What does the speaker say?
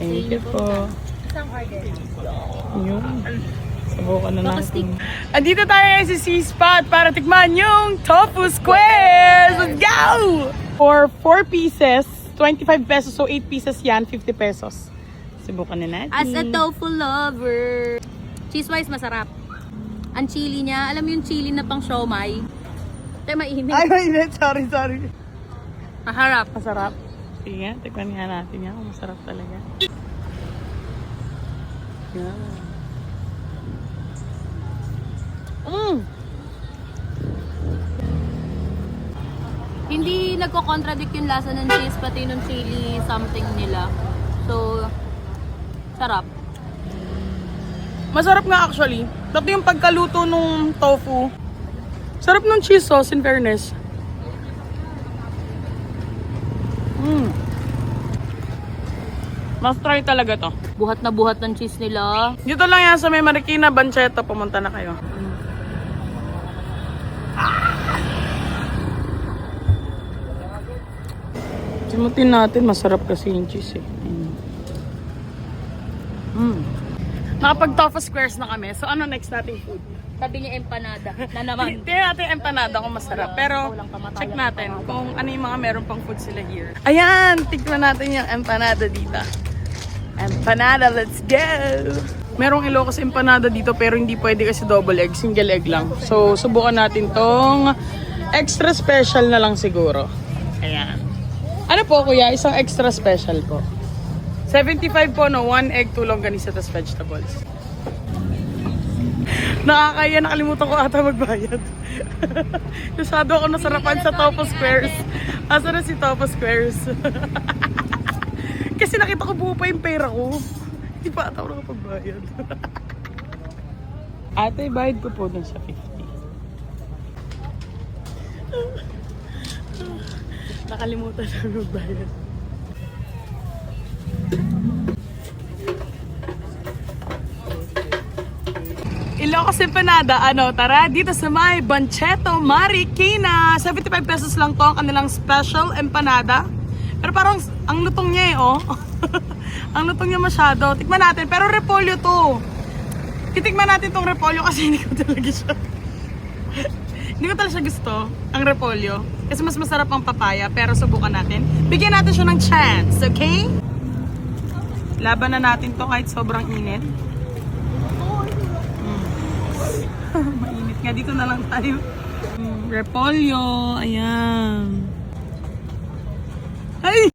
Thank you po. Isang order. Yun. Subukan na natin. Andito tayo ngayon sa C-Spot para tikman yung tofu squares! Let's go! For 4 pieces, 25 pesos. So 8 pieces yan, 50 pesos. Subukan na natin. As a tofu lover, cheese-wise masarap. Ang chili niya, alam mo yung chili na pang siomai? Ito mainit. Ay, mainit. Sorry. Maharap. Masarap. Sige nga, tikman nga natin yan. Masarap talaga. Yan. Hindi nagko-contradict yung lasa ng cheese pati ng chili something nila. So, sarap. Masarap nga actually. Tapos yung pagkaluto nung tofu. Sarap ng cheese sauce in fairness. Must try talaga to. Buhat na buhat ng cheese nila. Dito lang yan sa may Marikina, Bancheta. Pumunta na kayo. Simutin natin. Masarap kasi yung cheese eh. Nakapag tofu squares na kami. So ano next nating food? Sabi niya empanada na naman. Tingnan natin yung empanada kung masarap. Pero check natin kung ano yung mga meron pang food sila here. Ayan! Tikman natin yung empanada dito. Empanada, let's go! Merong Ilocos empanada dito pero hindi pwede kasi double egg, single egg lang. So subukan natin tong extra special na lang siguro. Ayan. Ano po kuya? Isang extra special po. 75 po no, 1 egg, 2 longganisa, tas vegetables. Nakakaya, nakalimutan ko ata magbayad. Masyado ako nasarapan sa tofu squares. Asa na si tofu squares? Kasi nakita ko buo pa yung pera ko. Hindi pa ata ako nakapagbayad. Ate, bayad ko po dun sa 50. Nakalimutan na magbayad. Ilocos empanada, tara dito sa may Bancheta, Marikina. 75 pesos lang to ang kanilang special empanada. Pero parang ang lutong niya eh, oh. Ang lutong niya masyado. Tikman natin, pero repolyo to. Titikman natin tong repolyo kasi hindi ko talaga siya. Hindi ko talaga siya gusto, ang repolyo. Kasi mas masarap ang papaya, pero subukan natin. Bigyan natin siya ng chance, okay? Laban na natin to kahit sobrang init. Mainit nga, dito na lang tayo. Repolyo, ayan. Ay!